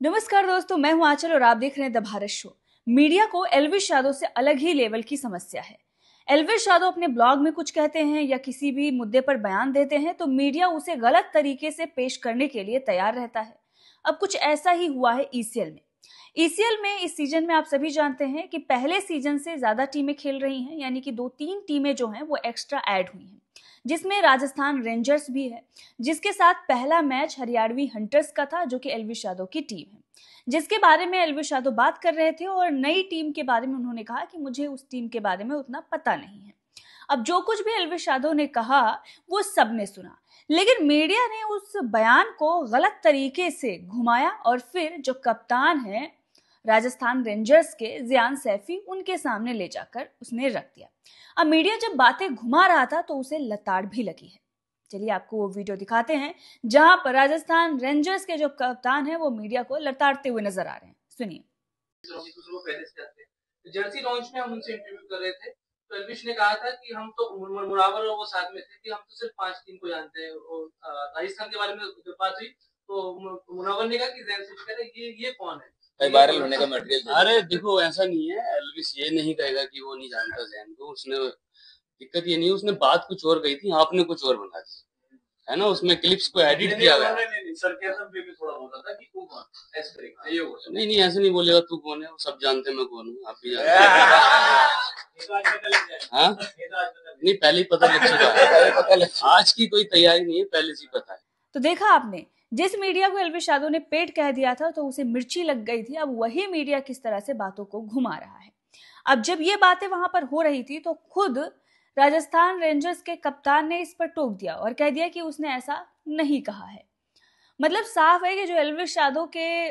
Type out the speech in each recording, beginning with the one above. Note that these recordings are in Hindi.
नमस्कार दोस्तों, मैं हूं आंचल और आप देख रहे हैं द भारत शो। मीडिया को एल्विश यादव से अलग ही लेवल की समस्या है। एल्विश यादव अपने ब्लॉग में कुछ कहते हैं या किसी भी मुद्दे पर बयान देते हैं तो मीडिया उसे गलत तरीके से पेश करने के लिए तैयार रहता है। अब कुछ ऐसा ही हुआ है ईसीएल में। ईसीएल में इस सीजन में आप सभी जानते हैं कि पहले सीजन से ज्यादा टीमें खेल रही हैं, यानी कि 2-3 टीमें जो हैं वो एक्स्ट्रा ऐड हुई हैं, जिसमें राजस्थान रेंजर्स भी है, जिसके साथ पहला मैच हरियाणवी हंटर्स का था, जो कि एल्विश यादव की टीम है, जिसके बारे में एल्विश यादव बात कर रहे थे। और नई टीम के बारे में उन्होंने कहा कि मुझे उस टीम के बारे में उतना पता नहीं है। अब जो कुछ भी एल्विश यादव ने कहा वो सबने सुना, लेकिन मीडिया ने उस बयान को गलत तरीके से घुमाया और फिर जो कप्तान है राजस्थान रेंजर्स के जियान सैफी, उनके सामने ले जाकर उसने रख दिया। अब मीडिया जब बातें घुमा रहा था तो उसे लताड़ भी लगी है। चलिए आपको वो वीडियो दिखाते हैं जहां पर राजस्थान रेंजर्स के जो कप्तान हैं वो मीडिया को लताड़ते हुए नजर आ रहे हैं। सुनिए। जर्सी लॉन्च में हम उनसे इंटरव्यू कर रहे थे तो एल्विश ने कहा था कि हम तो मुनावर और वो साथ में थे कि हम तो सिर्फ 5 टीम को जानते हैं। और राजस्थान के बारे में जब बात हुई तो मुनावर ने कहा कि जैन से कह रहे ये कौन है, वायरल होने का मटेरियल। अरे देखो, ऐसा नहीं है, एल्विस ये नहीं कहेगा कि वो नहीं जानता जैन को। उसने दिक्कत ये नहीं है, उसने बात कुछ और कही थी, आपने कुछ और बना दी है ना। उसमें क्लिप्स को एडिट किया गया। सरकाज़म पे भी थोड़ा बोला था कि तू कौन, ऐसे करेगा ये बोला। नहीं ऐसे नहीं बोलेगा तू कौन है, वो सब जानते हैं मैं कौन हूँ, आप भी जानते हैं। हाँ नहीं, पहले ही पता लग चुका है। आज की कोई तैयारी नहीं है, पहले से पता है। तो देखा आपने, जिस मीडिया को एल्विश यादव ने पेट कह दिया था तो उसे मिर्ची लग गई थी। अब वही मीडिया किस तरह से बातों को घुमा रहा है। अब जब ये बातें वहां पर हो रही थी तो खुद राजस्थान रेंजर्स के कप्तान ने इस पर टोक दिया और कह दिया कि उसने ऐसा नहीं कहा है। मतलब साफ है कि जो एल्विश यादव के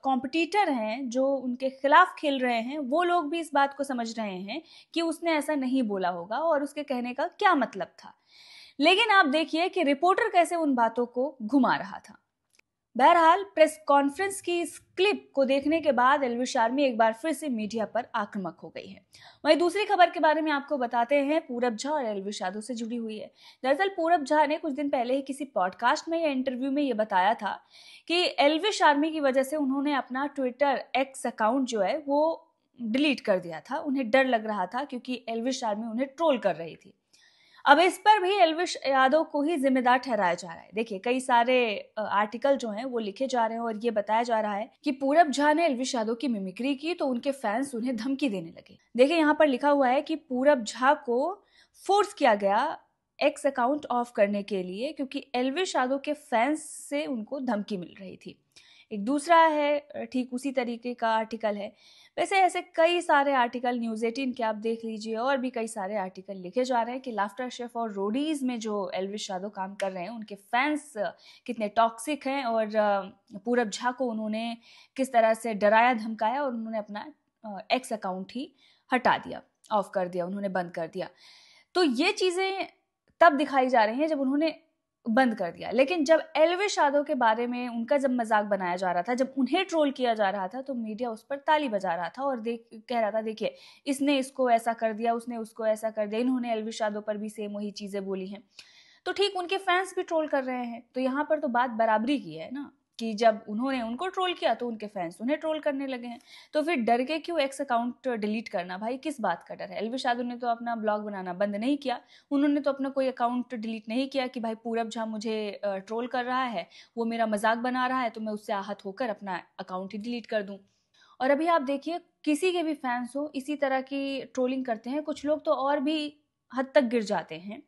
कॉम्पिटिटर हैं, जो उनके खिलाफ खेल रहे हैं, वो लोग भी इस बात को समझ रहे हैं कि उसने ऐसा नहीं बोला होगा और उसके कहने का क्या मतलब था। लेकिन आप देखिए कि रिपोर्टर कैसे उन बातों को घुमा रहा था। बहरहाल प्रेस कॉन्फ्रेंस की इस क्लिप को देखने के बाद एल्विश आर्मी एक बार फिर से मीडिया पर आक्रामक हो गई है। वहीं दूसरी खबर के बारे में आपको बताते हैं, पूरब झा और एल्विश यादव से जुड़ी हुई है। दरअसल पूरब झा ने कुछ दिन पहले ही किसी पॉडकास्ट में या इंटरव्यू में ये बताया था कि एल्विश आर्मी की वजह से उन्होंने अपना ट्विटर एक्स अकाउंट जो है वो डिलीट कर दिया था। उन्हें डर लग रहा था क्योंकि एल्विश आर्मी उन्हें ट्रोल कर रही थी। अब इस पर भी एल्विश यादव को ही जिम्मेदार ठहराया जा रहा है। देखिए, कई सारे आर्टिकल जो हैं वो लिखे जा रहे हैं और ये बताया जा रहा है कि पूरब झा ने एल्विश यादव की मिमिक्री की तो उनके फैंस उन्हें धमकी देने लगे। देखिए, यहाँ पर लिखा हुआ है कि पूरब झा को फोर्स किया गया एक्स अकाउंट ऑफ करने के लिए क्योंकि एल्विश यादव के फैंस से उनको धमकी मिल रही थी। एक दूसरा है, ठीक उसी तरीके का आर्टिकल है। वैसे ऐसे कई सारे आर्टिकल न्यूज़ 18 के आप देख लीजिए, और भी कई सारे आर्टिकल लिखे जा रहे हैं कि लाफ्टर शेफ और रोडीज में जो एल्विश यादव काम कर रहे हैं उनके फैंस कितने टॉक्सिक हैं और पूरब झा को उन्होंने किस तरह से डराया धमकाया और उन्होंने अपना एक्स अकाउंट ही हटा दिया, ऑफ कर दिया, उन्होंने बंद कर दिया। तो ये चीज़ें तब दिखाई जा रही हैं जब उन्होंने बंद कर दिया। लेकिन जब एल्विश यादव के बारे में उनका जब मजाक बनाया जा रहा था, जब उन्हें ट्रोल किया जा रहा था, तो मीडिया उस पर ताली बजा रहा था और कह रहा था देखिए इसने इसको ऐसा कर दिया, उसने उसको ऐसा कर दिया, इन्होंने एल्विश यादव पर भी सेम वही चीजें बोली हैं। तो ठीक उनके फैंस भी ट्रोल कर रहे हैं, तो यहाँ पर तो बात बराबरी की है ना, कि जब उन्होंने उनको ट्रोल किया तो उनके फैंस उन्हें ट्रोल करने लगे हैं। तो फिर डर के क्यों एक्स अकाउंट डिलीट करना? भाई किस बात का डर है? एल्विश यादव ने तो अपना ब्लॉग बनाना बंद नहीं किया, उन्होंने तो अपना कोई अकाउंट डिलीट नहीं किया कि भाई पूरब झा मुझे ट्रोल कर रहा है, वो मेरा मजाक बना रहा है तो मैं उससे आहत होकर अपना अकाउंट ही डिलीट कर दूं। और अभी आप देखिए, किसी के भी फैंस हो इसी तरह की ट्रोलिंग करते हैं, कुछ लोग तो और भी हद तक गिर जाते हैं।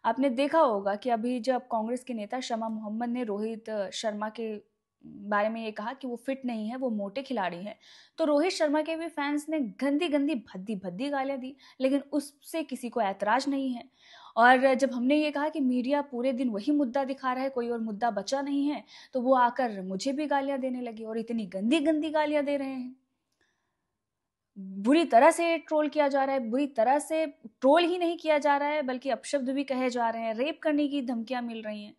आपने देखा होगा कि अभी जब कांग्रेस के नेता शमा मोहम्मद ने रोहित शर्मा के बारे में ये कहा कि वो फिट नहीं है, वो मोटे खिलाड़ी हैं, तो रोहित शर्मा के भी फैंस ने गंदी गंदी भद्दी भद्दी गालियां दी, लेकिन उससे किसी को ऐतराज नहीं है। और जब हमने ये कहा कि मीडिया पूरे दिन वही मुद्दा दिखा रहा है, कोई और मुद्दा बचा नहीं है, तो वो आकर मुझे भी गालियां देने लगे और इतनी गंदी गंदी गालियां दे रहे हैं। बुरी तरह से ट्रोल किया जा रहा है, बुरी तरह से ट्रोल ही नहीं किया जा रहा है बल्कि अपशब्द भी कहे जा रहे हैं, रेप करने की धमकियां मिल रही हैं।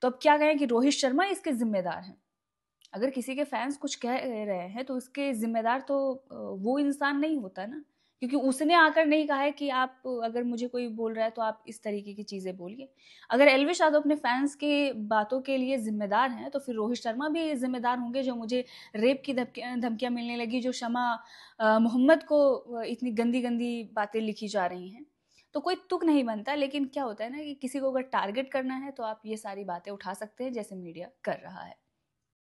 तो अब क्या कहें कि रोहित शर्मा इसके जिम्मेदार हैं? अगर किसी के फैंस कुछ कह रहे हैं तो उसके जिम्मेदार तो वो इंसान नहीं होता ना, क्योंकि उसने आकर नहीं कहा है कि आप अगर मुझे कोई बोल रहा है तो आप इस तरीके की चीज़ें बोलिए। अगर एल्विश यादव अपने फैंस के बातों के लिए ज़िम्मेदार हैं तो फिर रोहित शर्मा भी ज़िम्मेदार होंगे, जो मुझे रेप की धमकियाँ मिलने लगी, जो शमा मोहम्मद को इतनी गंदी बातें लिखी जा रही हैं। तो कोई तुक नहीं बनता, लेकिन क्या होता है ना कि किसी को अगर टारगेट करना है तो आप ये सारी बातें उठा सकते हैं, जैसे मीडिया कर रहा है।